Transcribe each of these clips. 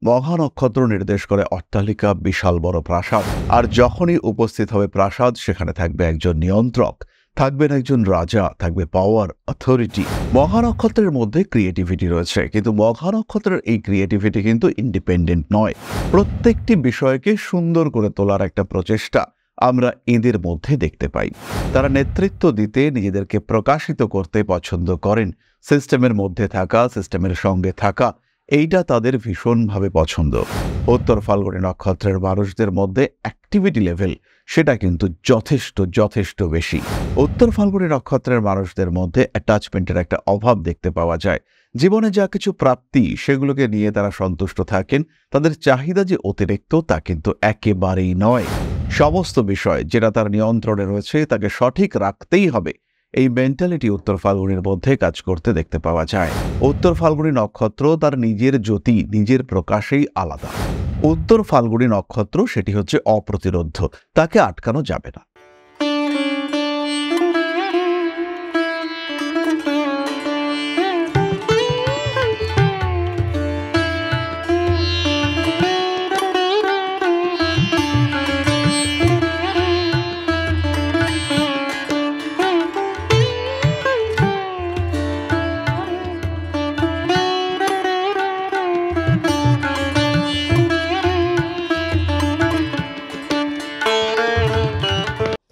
মঘা নক্ষত্র নির্দেশ করে অট্টালিকা, বিশাল বড় প্রাসাদ। আর যখনই উপস্থিত হবে প্রাসাদ, সেখানে থাকবে একজন নিয়ন্ত্রক, থাকবেন একজন রাজা, থাকবে পাওয়ার, অথরিটি। মঘা নক্ষত্রের মধ্যে ক্রিয়েটিভিটি রয়েছে, কিন্তু মঘা নক্ষত্রের এই ক্রিয়েটিভিটি কিন্তু ইন্ডিপেন্ডেন্ট নয়। প্রত্যেকটি বিষয়কে সুন্দর করে তোলার একটা প্রচেষ্টা আমরা এদের মধ্যে দেখতে পাই। তারা নেতৃত্ব দিতে, নিজেদেরকে প্রকাশিত করতে পছন্দ করেন। সিস্টেমের মধ্যে থাকা, সিস্টেমের সঙ্গে থাকা, এইটা তাদের ভীষণভাবে পছন্দ। উত্তর ফাল্গুনী নক্ষত্রের মানুষদের মধ্যে অ্যাক্টিভিটি লেভেল সেটা কিন্তু যথেষ্ট বেশি। উত্তর ফাল্গুনী নক্ষত্রের মানুষদের মধ্যে অ্যাটাচমেন্টের একটা অভাব দেখতে পাওয়া যায়। জীবনে যা কিছু প্রাপ্তি, সেগুলোকে নিয়ে তারা সন্তুষ্ট থাকেন। তাদের চাহিদা যে অতিরিক্ত, তা কিন্তু একেবারেই নয়। সমস্ত বিষয় যেটা তার নিয়ন্ত্রণে রয়েছে, তাকে সঠিক রাখতেই হবে, এই মেন্টালিটি উত্তর ফাল্গুনীর মধ্যে কাজ করতে দেখতে পাওয়া যায়। উত্তর ফাল্গুনী নক্ষত্র তার নিজের জ্যোতি, নিজের প্রকাশেই আলাদা। উত্তর ফাল্গুনী নক্ষত্র সেটি হচ্ছে অপ্রতিরোধ্য, তাকে আটকানো যাবে না।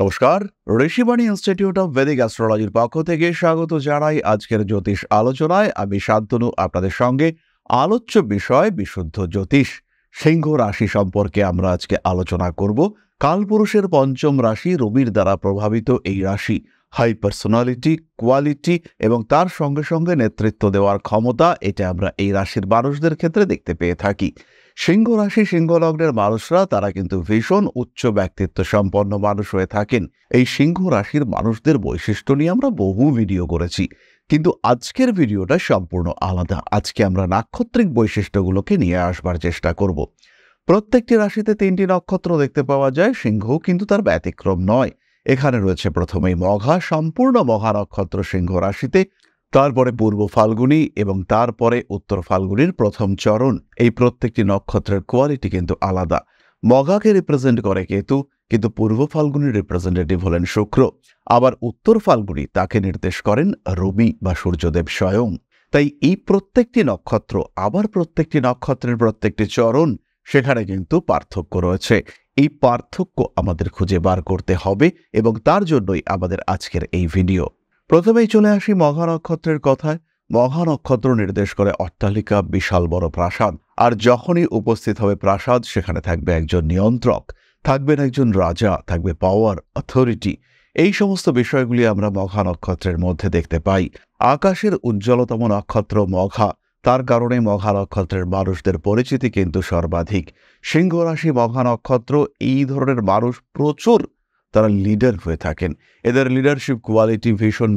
নমস্কার, ঋষিবাণী ইনস্টিটিউট অব ভেদিক অ্যাস্ট্রোলজির পক্ষ থেকে স্বাগত জানাই আজকের জ্যোতিষ আলোচনায়। আমি শান্তনু আপনাদের সঙ্গে। আলোচ্য বিষয় বিশুদ্ধ জ্যোতিষ। সিংহ রাশি সম্পর্কে আমরা আজকে আলোচনা করব। কালপুরুষের পঞ্চম রাশি, রবির দ্বারা প্রভাবিত এই রাশি। হাই পার্সোনালিটি, কোয়ালিটি এবং তার সঙ্গে সঙ্গে নেতৃত্ব দেওয়ার ক্ষমতা, এটা আমরা এই রাশির মানুষদের ক্ষেত্রে দেখতে পেয়ে থাকি। সিংহ রাশি, সিংহ লগ্নের মানুষরা তারা কিন্তু ভীষণ উচ্চ ব্যক্তিত্ব সম্পন্ন মানুষ হয়ে থাকেন। এই সিংহ রাশির মানুষদের বৈশিষ্ট্য নিয়ে আমরা বহু ভিডিও করেছি, কিন্তু আজকের ভিডিওটা সম্পূর্ণ আলাদা। আজকে আমরা নাক্ষত্রিক বৈশিষ্ট্যগুলোকে নিয়ে আসবার চেষ্টা করব। প্রত্যেকটি রাশিতে 3টি নক্ষত্র দেখতে পাওয়া যায়, সিংহ কিন্তু তার ব্যতিক্রম নয়। এখানে রয়েছে প্রথমেই মঘা, সম্পূর্ণ মঘা নক্ষত্র সিংহ রাশিতে, তারপরে পূর্ব ফাল্গুনী এবং তারপরে উত্তর ফাল্গুনীর প্রথম চরণ। এই প্রত্যেকটি নক্ষত্রের কোয়ালিটি কিন্তু আলাদা। মঘাকে রিপ্রেজেন্ট করে কেতু, কিন্তু পূর্ব ফাল্গুনীর রিপ্রেজেন্টেটিভ হলেন শুক্র। আবার উত্তর ফাল্গুনী, তাকে নির্দেশ করেন রবি বা সূর্যদেব স্বয়ং। তাই এই প্রত্যেকটি নক্ষত্র, আবার প্রত্যেকটি নক্ষত্রের প্রত্যেকটি চরণ, সেখানে কিন্তু পার্থক্য রয়েছে। এই পার্থক্য আমাদের খুঁজে বার করতে হবে এবং তার জন্যই আমাদের আজকের এই ভিডিও। প্রথমেই চলে আসি মঘা নক্ষত্রের কথায়। মঘা নক্ষত্র নির্দেশ করে অট্টালিকা, বিশাল বড় প্রাসাদ। আর যখনই উপস্থিত হবে প্রাসাদ, সেখানে থাকবে একজন নিয়ন্ত্রক, থাকবেন একজন রাজা, থাকবে পাওয়ার, অথরিটি। এই সমস্ত বিষয়গুলি আমরা মঘা নক্ষত্রের মধ্যে দেখতে পাই। আকাশের উজ্জ্বলতম নক্ষত্র মঘা, তার কারণে মঘা নক্ষত্রের মানুষদের পরিচিতি কিন্তু সর্বাধিক। সিংহ রাশি, মঘা নক্ষত্র, এই ধরনের মানুষ প্রচুর তারা লিডার হয়ে থাকেন। এদের লিডারশিপ কোয়ালিটি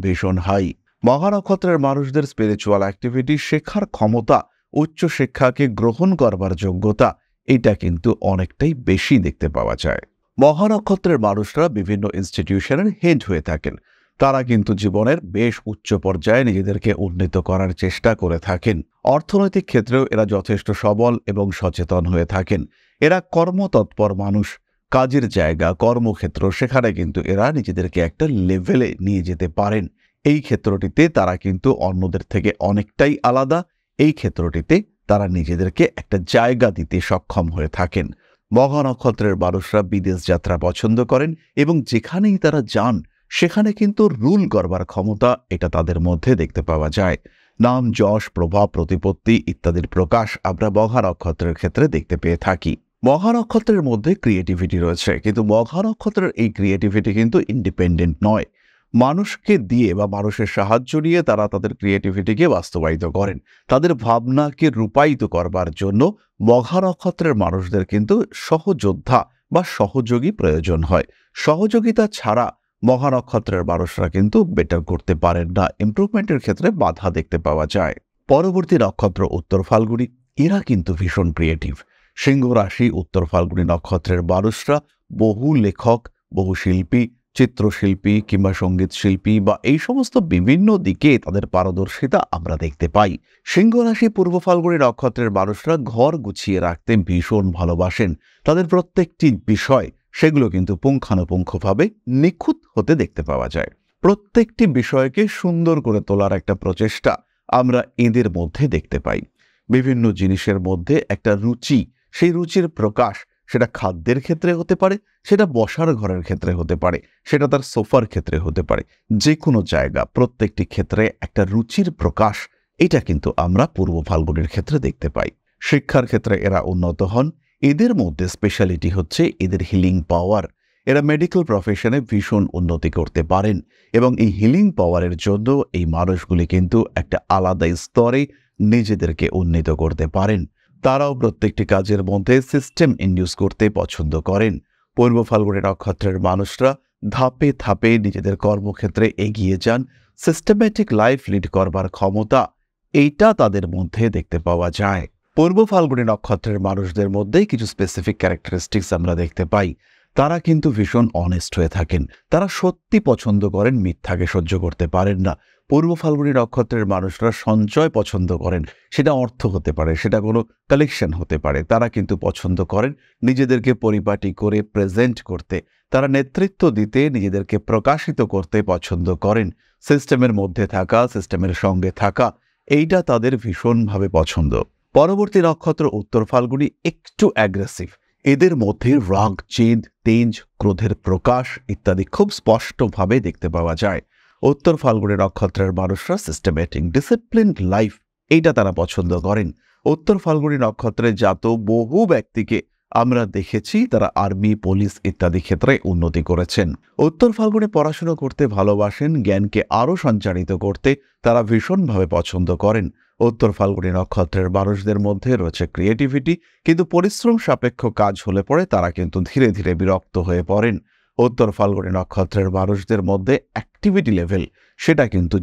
ভীষণ হাই। মঘা নক্ষত্রের মানুষদের স্পিরিচুয়াল অ্যাক্টিভিটি, শেখার ক্ষমতা, উচ্চ শিক্ষাকে গ্রহণ করবার যোগ্যতা, এটা কিন্তু অনেকটাই বেশি দেখতে পাওয়া যায়। মঘা নক্ষত্রের মানুষরা বিভিন্ন ইনস্টিটিউশনের হেড হয়ে থাকেন। তারা কিন্তু জীবনের বেশ উচ্চ পর্যায়ে নিজেদেরকে উন্নীত করার চেষ্টা করে থাকেন। অর্থনৈতিক ক্ষেত্রেও এরা যথেষ্ট সবল এবং সচেতন হয়ে থাকেন। এরা কর্মতৎপর মানুষ। কাজের জায়গা, কর্মক্ষেত্র, সেখানে কিন্তু এরা নিজেদেরকে একটা লেভেলে নিয়ে যেতে পারেন। এই ক্ষেত্রটিতে তারা কিন্তু অন্যদের থেকে অনেকটাই আলাদা। এই ক্ষেত্রটিতে তারা নিজেদেরকে একটা জায়গা দিতে সক্ষম হয়ে থাকেন। মঘা নক্ষত্রের মানুষরা বিদেশ যাত্রা পছন্দ করেন এবং যেখানেই তারা যান, সেখানে কিন্তু রুল করবার ক্ষমতা, এটা তাদের মধ্যে দেখতে পাওয়া যায়। নাম, যশ, প্রভাব, প্রতিপত্তি ইত্যাদির প্রকাশ আমরা মঘা নক্ষত্রের ক্ষেত্রে দেখতে পেয়ে থাকি। মঘা নক্ষত্রের মধ্যে ক্রিয়েটিভিটি রয়েছে, কিন্তু মঘা নক্ষত্রের এই ক্রিয়েটিভিটি কিন্তু ইন্ডিপেন্ডেন্ট নয়। মানুষকে দিয়ে বা মানুষের সাহায্য নিয়ে তারা তাদের ক্রিয়েটিভিটিকে বাস্তবায়িত করেন। তাদের ভাবনাকে রূপায়িত করবার জন্য মঘা নক্ষত্রের মানুষদের কিন্তু সহযোদ্ধা বা সহযোগী প্রয়োজন হয়। সহযোগিতা ছাড়া মঘা নক্ষত্রের মানুষরা কিন্তু বেটার করতে পারেন না। ইমপ্রুভমেন্টের ক্ষেত্রে বাধা দেখতে পাওয়া যায়। পরবর্তী নক্ষত্র উত্তর ফাল্গুনী, এরা কিন্তু ভীষণ ক্রিয়েটিভ। সিংহ রাশি, উত্তর ফাল্গুনী নক্ষত্রের মানুষরা বহু লেখক, বহু শিল্পী, চিত্রশিল্পী কিংবা সঙ্গীত শিল্পী বা এই সমস্ত বিভিন্ন দিকে তাদের পারদর্শিতা আমরা দেখতে পাই। সিংহ রাশি পূর্ব ফাল্গুনী নক্ষত্রের মানুষরা ঘর গুছিয়ে রাখতে ভীষণ ভালোবাসেন। তাদের প্রত্যেকটি বিষয় সেগুলো কিন্তু পুঙ্খানুপুঙ্খভাবে নিখুঁত হতে দেখতে পাওয়া যায়। প্রত্যেকটি বিষয়কে সুন্দর করে তোলার একটা প্রচেষ্টা আমরা এদের মধ্যে দেখতে পাই। বিভিন্ন জিনিসের মধ্যে একটা রুচি, সেই রুচির প্রকাশ সেটা খাদ্যের ক্ষেত্রে হতে পারে, সেটা বসার ঘরের ক্ষেত্রে হতে পারে, সেটা তার সোফার ক্ষেত্রে হতে পারে। যে কোনো জায়গা, প্রত্যেকটি ক্ষেত্রে একটা রুচির প্রকাশ, এটা কিন্তু আমরা পূর্ব ফাল্গুনের ক্ষেত্রে দেখতে পাই। শিক্ষার ক্ষেত্রে এরা উন্নত হন। এদের মধ্যে স্পেশালিটি হচ্ছে এদের হিলিং পাওয়ার। এরা মেডিকেল প্রফেশনে ভীষণ উন্নতি করতে পারেন এবং এই হিলিং পাওয়ারের জন্য এই মানুষগুলি কিন্তু একটা আলাদা স্তরে নিজেদেরকে উন্নীত করতে পারেন। তারাও প্রত্যেকটি কাজের মধ্যে সিস্টেম ইনডিউস করতে পছন্দ করেন। পূর্ব ফাল্গুনী নক্ষত্রের মানুষরা ধাপে ধাপে নিজেদের কর্মক্ষেত্রে এগিয়ে যান। সিস্টেম্যাটিক লাইফ লিড করবার ক্ষমতা এইটা তাদের মধ্যে দেখতে পাওয়া যায়। পূর্ব ফাল্গুনী নক্ষত্রের মানুষদের মধ্যে কিছু স্পেসিফিক ক্যারেক্টারিস্টিক্স আমরা দেখতে পাই। তারা কিন্তু ভীষণ অনেস্ট হয়ে থাকেন। তারা সত্যি পছন্দ করেন, মিথ্যাকে সহ্য করতে পারেন না। পূর্ব ফাল্গুনী নক্ষত্রের মানুষরা সঞ্চয় পছন্দ করেন। সেটা অর্থ হতে পারে, সেটা কোনো কালেকশন হতে পারে। তারা কিন্তু পছন্দ করেন নিজেদেরকে পরিপাটি করে প্রেজেন্ট করতে। তারা নেতৃত্ব দিতে, নিজেদেরকে প্রকাশিত করতে পছন্দ করেন। সিস্টেমের মধ্যে থাকা, সিস্টেমের সঙ্গে থাকা, এইটা তাদের ভীষণভাবে পছন্দ। পরবর্তী নক্ষত্র উত্তর ফাল্গুনী একটু অ্যাগ্রেসিভ। এদের মধ্যে রাগ, জেদ, তেজ, ক্রোধের প্রকাশ ইত্যাদি খুব স্পষ্টভাবে দেখতে পাওয়া যায়। উত্তর ফাল্গুনী নক্ষত্রের মানুষরা সিস্টেমেটিক ডিসিপ্লিনড লাইফ এইটা তারা পছন্দ করেন। উত্তর ফাল্গুনী নক্ষত্রে জাত বহু ব্যক্তিকে আমরা দেখেছি তারা আর্মি, পুলিশ ইত্যাদি ক্ষেত্রে উন্নতি করেছেন। উত্তর ফাল্গুনে পড়াশোনা করতে ভালোবাসেন, জ্ঞানকে আরও সঞ্চারিত করতে তারা ভীষণভাবে পছন্দ করেন। উত্তর ফাল্গুনী নক্ষত্রের মানুষদের মধ্যে রয়েছে ক্রিয়েটিভিটি, কিন্তু পরিশ্রম সাপেক্ষ কাজ হলে পরে তারা কিন্তু ধীরে ধীরে বিরক্ত হয়ে পড়েন। উত্তর ফাল্গুনী নক্ষত্রের মানুষদের মধ্যে অ্যাক্টিভিটি লেভেল সেটা কিন্তু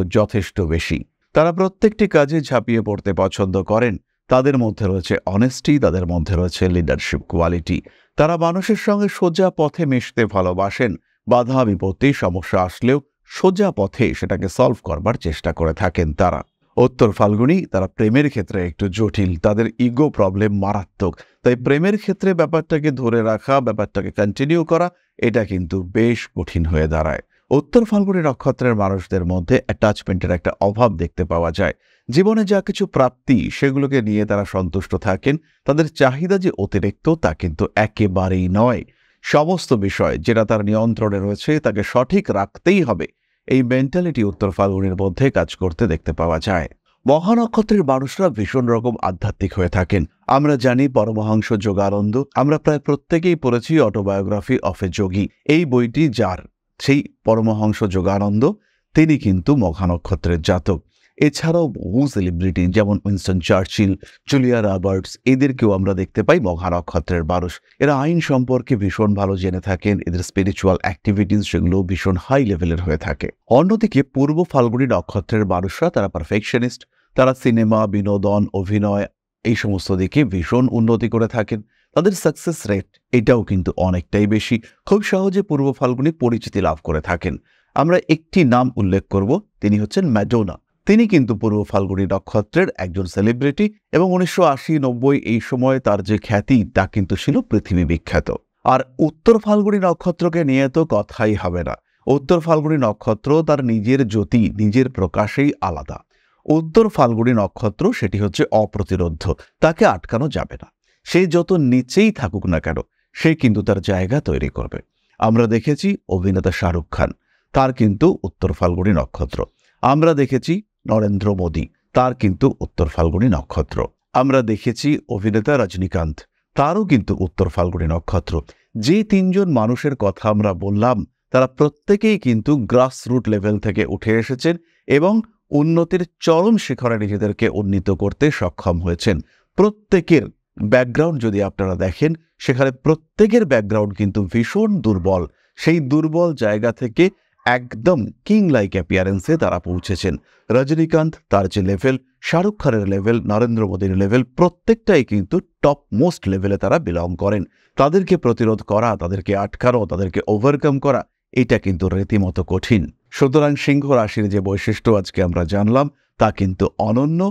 যথেষ্ট বেশি। তারা প্রত্যেকটি কাজে ঝাঁপিয়ে পড়তে পছন্দ করেন। তাদের মধ্যে রয়েছে অনেস্টি, তাদের মধ্যে রয়েছে লিডারশিপ কোয়ালিটি। তারা মানুষের সঙ্গে সোজা পথে মিশতে ভালোবাসেন। বাধা বিপত্তি সমস্যা আসলেও সোজা পথে সেটাকে সলভ করবার চেষ্টা করে থাকেন তারা। উত্তর ফাল্গুনী তারা প্রেমের ক্ষেত্রে একটু জটিল, তাদের ইগো প্রবলেম মারাত্মক। তাই প্রেমের ক্ষেত্রে ব্যাপারটাকে ধরে রাখা, ব্যাপারটাকে কন্টিনিউ করা, এটা কিন্তু বেশ কঠিন হয়ে দাঁড়ায়। উত্তর ফাল্গুনী নক্ষত্রের মানুষদের মধ্যে অ্যাটাচমেন্টের একটা অভাব দেখতে পাওয়া যায়। জীবনে যা কিছু প্রাপ্তি সেগুলোকে নিয়ে তারা সন্তুষ্ট থাকেন। তাদের চাহিদা যে অতিরিক্ত তা কিন্তু একেবারেই নয়। সমস্ত বিষয় যেটা তার নিয়ন্ত্রণে রয়েছে তাকে সঠিক রাখতেই হবে, এই মেন্টালিটি উত্তর ফাল্গুনের মধ্যে কাজ করতে দেখতে পাওয়া যায়। মহানক্ষত্রের মানুষরা ভীষণ রকম আধ্যাত্মিক হয়ে থাকেন। আমরা জানি পরমহংস যোগানন্দ, আমরা প্রায় প্রত্যেকেই পড়েছি অটোবায়োগ্রাফি অফ এ যোগী, এই বইটি যার, সেই পরমহংস যোগানন্দ তিনি কিন্তু মঘা-নক্ষত্রের জাতক। এছাড়াও বহু সেলিব্রিটি যেমন উইনস্টন চার্চিল, জুলিয়া রবার্টস, এদেরকেও আমরা দেখতে পাই মঘা-নক্ষত্রের মানুষ। এরা আইন সম্পর্কে ভীষণ ভালো জেনে থাকেন। এদের স্পিরিচুয়াল অ্যাক্টিভিটিস সেগুলো ভীষণ হাই লেভেলের হয়ে থাকে। অন্যদিকে পূর্ব ফাল্গুনী নক্ষত্রের মানুষরা তারা পারফেকশনিস্ট। তারা সিনেমা, বিনোদন, অভিনয় এই সমস্ত দিকে ভীষণ উন্নতি করে থাকেন। তাদের সাকসেস রেট এটাও কিন্তু অনেকটাই বেশি। খুব সহজে পূর্ব ফাল্গুনী পরিচিতি লাভ করে থাকেন। আমরা একটি নাম উল্লেখ করব, তিনি হচ্ছেন ম্যাডোনা। তিনি কিন্তু পূর্ব ফাল্গুনী নক্ষত্রের একজন সেলিব্রিটি এবং 1980-90 এই সময়ে তার যে খ্যাতি তা কিন্তু ছিল পৃথিবী বিখ্যাত। আর উত্তর ফাল্গুনী নক্ষত্রকে নিয়ে তো কথাই হবে না। উত্তর ফাল্গুনী নক্ষত্র তার নিজের জ্যোতি, নিজের প্রকাশেই আলাদা। উত্তর ফাল্গুনী নক্ষত্র সেটি হচ্ছে অপ্রতিরোধ্য, তাকে আটকানো যাবে না। সে যত নিচেই থাকুক না কেন, সে কিন্তু তার জায়গা তৈরি করবে। আমরা দেখেছি অভিনেতা শাহরুখ খান, তার কিন্তু উত্তর ফাল্গুনী নক্ষত্র। আমরা দেখেছি নরেন্দ্র মোদী, তার কিন্তু উত্তর ফাল্গুনী নক্ষত্র। আমরা দেখেছি অভিনেতা রজনীকান্ত, তারও কিন্তু উত্তর ফাল্গুনী নক্ষত্র। যে তিনজন মানুষের কথা আমরা বললাম তারা প্রত্যেকেই কিন্তু গ্রাসরুট লেভেল থেকে উঠে এসেছেন এবং উন্নতির চরম শিখরে নিজেদেরকে উন্নীত করতে সক্ষম হয়েছেন। প্রত্যেকের ব্যাকগ্রাউন্ড যদি আপনারা দেখেন, সেখানে প্রত্যেকের ব্যাকগ্রাউন্ড কিন্তু ভীষণ দুর্বল। সেই দুর্বল জায়গা থেকে একদম কিং লাইক অ্যাপিয়ারেন্সে তারা পৌঁছেছেন। রজনীকান্ত তার যে লেভেল, শাহরুখ খানের লেভেল, নরেন্দ্র মোদীর লেভেল, প্রত্যেকটাই কিন্তু টপ মোস্ট লেভেলে তারা বিলং করেন। তাদেরকে প্রতিরোধ করা, তাদেরকে আটকানো, তাদেরকে ওভারকাম করা, এটা কিন্তু রীতিমতো কঠিন। সুতরাং সিংহ রাশির যে বৈশিষ্ট্য আজকে আমরা জানলাম তা কিন্তু অনন্য।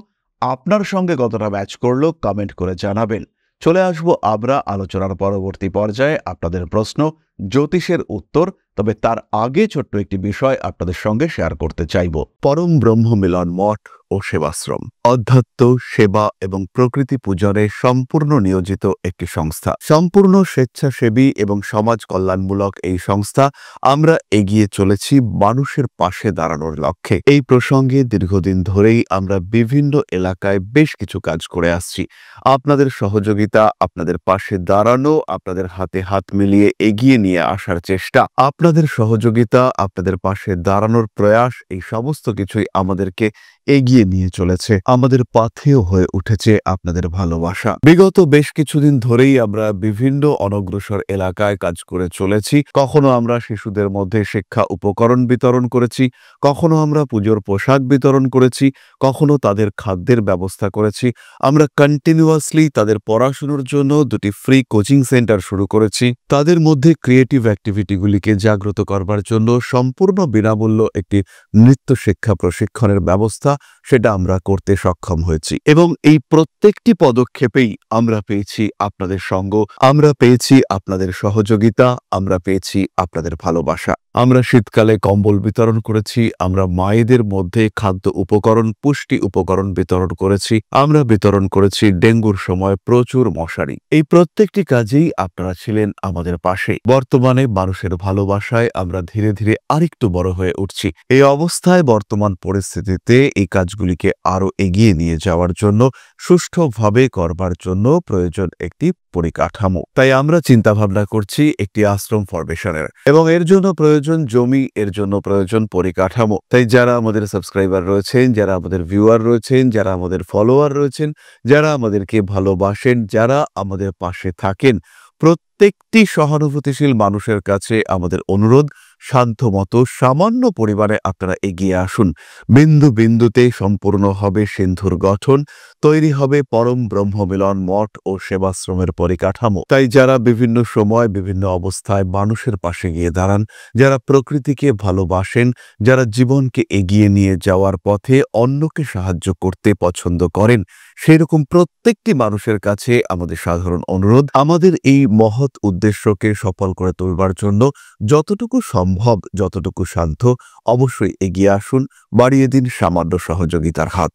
আপনার সঙ্গে কতটা ম্যাচ করলো কমেন্ট করে জানাবেন। চলে আসবো আমরা আলোচনার পরবর্তী পর্যায়ে আপনাদের প্রশ্ন, জ্যোতিষের উত্তর। তবে তার আগে ছোট্ট একটি বিষয় আপনাদের সঙ্গে শেয়ার করতে চাইব। পরম ব্রহ্ম মিলন মঠ ও সেবাশ্রম অধ্যাত্ম, সেবা এবং প্রকৃতি পূজনে সম্পূর্ণ নিয়োজিত একটি সংস্থা। সম্পূর্ণ স্বেচ্ছাসেবী এবং সমাজ কল্যাণমূলক এই সংস্থা আমরা এগিয়ে চলেছি মানুষের পাশে দাঁড়ানোর লক্ষ্যে। এই প্রসঙ্গে দীর্ঘদিন ধরেই আমরা বিভিন্ন এলাকায় বেশ কিছু কাজ করে আসছি। আপনাদের সহযোগিতা, আপনাদের পাশে দাঁড়ানো, আপনাদের হাতে হাত মিলিয়ে এগিয়ে নিয়ে আসার চেষ্টা, আপনাদের সহযোগিতা, আপনাদের পাশে দাঁড়ানোর প্রয়াস, এই সমস্ত কিছুই আমাদেরকে এগিয়ে নিয়ে চলেছে। আমাদের পাথেয় হয়ে উঠেছে আপনাদের ভালোবাসা। বিগত বেশ কিছুদিন ধরেই আমরা বিভিন্ন অনগ্রসর এলাকায় কাজ করে চলেছি। কখনো আমরা শিশুদের মধ্যে শিক্ষা উপকরণ বিতরণ করেছি, কখনো আমরা পুজোর পোশাক বিতরণ করেছি, কখনো তাদের খাদ্যের ব্যবস্থা করেছি। আমরা কন্টিনিউয়াসলি তাদের পড়াশোনার জন্য 2টি ফ্রি কোচিং সেন্টার শুরু করেছি। তাদের মধ্যে ক্রিয়েটিভ অ্যাক্টিভিটিগুলিকে জাগ্রত করবার জন্য সম্পূর্ণ বিনামূল্য একটি নৃত্য শিক্ষা প্রশিক্ষণের ব্যবস্থা, সেটা আমরা করতে সক্ষম হয়েছি। এবং এই প্রত্যেকটি পদক্ষেপেই আমরা পেয়েছি আপনাদের সঙ্গ, আমরা পেয়েছি আপনাদের সহযোগিতা, আমরা পেয়েছি আপনাদের ভালোবাসা। আমরা শীতকালে কম্বল বিতরণ করেছি, আমরা মায়েদের মধ্যে খাদ্য উপকরণ, পুষ্টি উপকরণ বিতরণ করেছি, আমরা বিতরণ করেছি ডেঙ্গুর সময় প্রচুর মশারি। এই প্রত্যেকটি কাজেই আপনারা ছিলেন আমাদের পাশে। বর্তমানে মানুষের ভালোবাসায় আমরা ধীরে ধীরে আরেকটু বড় হয়ে উঠছি। এই অবস্থায় বর্তমান পরিস্থিতিতে এই কাজগুলিকে আরো এগিয়ে নিয়ে যাওয়ার জন্য, সুষ্ঠুভাবে করবার জন্য প্রয়োজন একটি পরিকাঠামো। তাই আমরা চিন্তা ভাবনা করছি একটি আশ্রম ফরমেশনের, এবং এর জন্য প্রয়োজন জমি, এর জন্য প্রয়োজন পরিকাঠামো। তাই যারা আমাদের সাবস্ক্রাইবার রয়েছেন, যারা আমাদের ভিউয়ার রয়েছেন, যারা আমাদের ফলোয়ার রয়েছেন, যারা আমাদেরকে ভালোবাসেন, যারা আমাদের পাশে থাকেন, প্রত্যেকটি সহানুভূতিশীল মানুষের কাছে আমাদের অনুরোধ, সাধ্যমতো সামান্য পরিমাণে আপনারা এগিয়ে আসুন। বিন্দু বিন্দুতে সম্পূর্ণ হবে সিন্ধুর গঠন, তৈরি হবে পরম ব্রহ্মমিলন মঠ ও সেবাশ্রমের পরিকাঠামো। তাই যারা বিভিন্ন সময় বিভিন্ন অবস্থায় মানুষের পাশে গিয়ে দাঁড়ান, যারা প্রকৃতিকে ভালোবাসেন, যারা জীবনকে এগিয়ে নিয়ে যাওয়ার পথে অন্যকে সাহায্য করতে পছন্দ করেন, সেরকম প্রত্যেকটি মানুষের কাছে আমাদের সাধারণ অনুরোধ, আমাদের এই মহৎ উদ্দেশ্যকে সফল করে তুলবার জন্য যতটুকু সম্ভব, যতটুকু সাধ্য, অবশ্যই এগিয়ে আসুন, বাড়িয়ে দিন সামান্য সহযোগিতার হাত।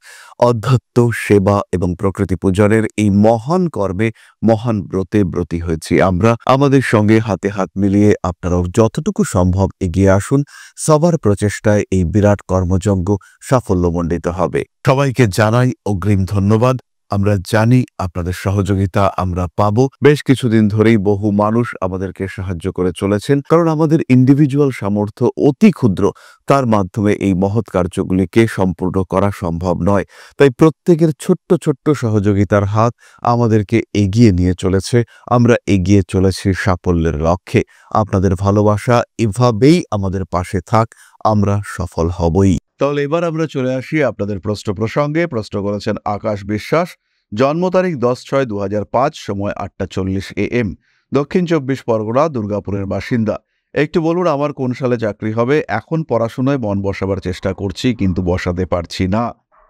অধ্যাত্ম, সেবা এবং প্রকৃতি পূজনের এই মহান কর্মে, মহান ব্রতে ব্রতী হয়েছি আমরা। আমাদের সঙ্গে হাতে হাত মিলিয়ে আপনারাও যতটুকু সম্ভব এগিয়ে আসুন। সবার প্রচেষ্টায় এই বিরাট কর্মযজ্ঞ সাফল্যমণ্ডিত হবে। সবাইকে জানাই অগ্রিম ধন্যবাদ। আমরা জানি আপনাদের সহযোগিতা আমরা পাবো। বেশ কিছুদিন ধরেই বহু মানুষ আমাদেরকে সাহায্য করে চলেছেন, কারণ আমাদের ইন্ডিভিজুয়াল সামর্থ্য অতি ক্ষুদ্র, তার মাধ্যমে এই মহৎ কার্যগুলিকে সম্পূর্ণ করা সম্ভব নয়। তাই প্রত্যেকের ছোট্ট ছোট্ট সহযোগিতার হাত আমাদেরকে এগিয়ে নিয়ে চলেছে। আমরা এগিয়ে চলেছি সাফল্যের লক্ষ্যে। আপনাদের ভালোবাসা এভাবেই আমাদের পাশে থাক, আমরা সফল হবই। তাহলে এবার আমরা চলে আসি আপনাদের প্রশ্ন প্রসঙ্গে। প্রশ্ন করেছেন আকাশ বিশ্বাস, জন্ম তারিখ 10/6/2005, সময় 8:40 AM, দক্ষিণ 24 পরগনা, দুর্গাপুরের বাসিন্দা। একটু বলুন আমার কোন সালে চাকরি হবে? এখন পড়াশোনায় মন বসাবার চেষ্টা করছি, কিন্তু বসাতে পারছি না।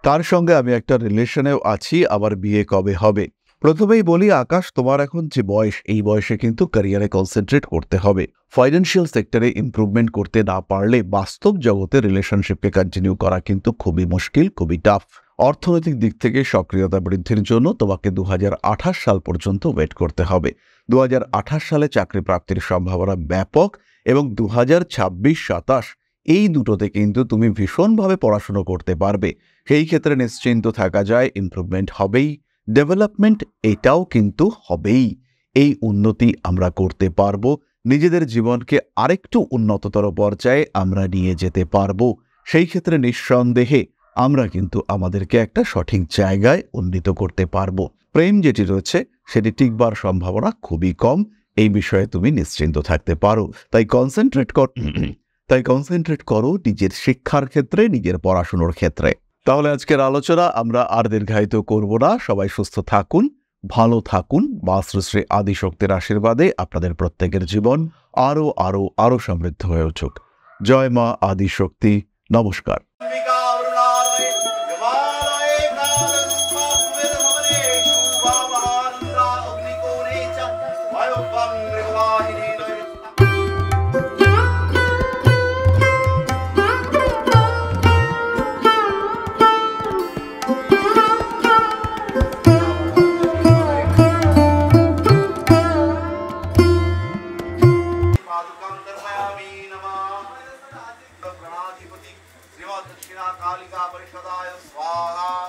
তার সঙ্গে আমি একটা রিলেশনেও আছি, আবার বিয়ে কবে হবে? প্রথমেই বলি আকাশ, তোমার এখন যে বয়স, এই বয়সে কিন্তু ক্যারিয়ারে কনসেন্ট্রেট করতে হবে। ফাইন্যান্সিয়াল সেক্টরে ইমপ্রুভমেন্ট করতে না পারলে বাস্তব জগতে রিলেশনশিপকে কন্টিনিউ করা কিন্তু খুবই মুশকিল, খুবই টাফ। অর্থনৈতিক দিক থেকে সক্রিয়তা বৃদ্ধির জন্য তোমাকে 2028 সাল পর্যন্ত ওয়েট করতে হবে। 2028 সালে চাকরি প্রাপ্তির সম্ভাবনা ব্যাপক, এবং 2026-27 এই দুটোতে কিন্তু তুমি ভীষণভাবে পড়াশুনো করতে পারবে। সেই ক্ষেত্রে নিশ্চিন্ত থাকা যায়, ইমপ্রুভমেন্ট হবেই, ডেভেলপমেন্ট এটাও কিন্তু হবেই। এই উন্নতি আমরা করতে পারবো, নিজেদের জীবনকে আরেকটু উন্নততর পর্যায়ে আমরা নিয়ে যেতে পারবো। সেই ক্ষেত্রে নিঃসন্দেহে আমরা কিন্তু আমাদেরকে একটা সঠিক জায়গায় উন্নীত করতে পারবো। প্রেম যেটি রয়েছে সেটি টিকবার সম্ভাবনা খুবই কম, এই বিষয়ে তুমি নিশ্চিন্ত থাকতে পারো। তাই কনসেন্ট্রেট করো নিজের শিক্ষার ক্ষেত্রে, নিজের পড়াশুনোর ক্ষেত্রে। তাহলে আজকের আলোচনা আমরা আর দীর্ঘায়িত করব না। সবাই সুস্থ থাকুন, ভালো থাকুন। মা শ্রী শ্রী আদিশক্তির আশীর্বাদে আপনাদের প্রত্যেকের জীবন আরো আরো আরো সমৃদ্ধ হয়ে উঠুক। জয় মা আদিশক্তি। নমস্কার। गणाधिपति श्रीमद् दक्षिणा कालिका परिषदाय स्वाहा।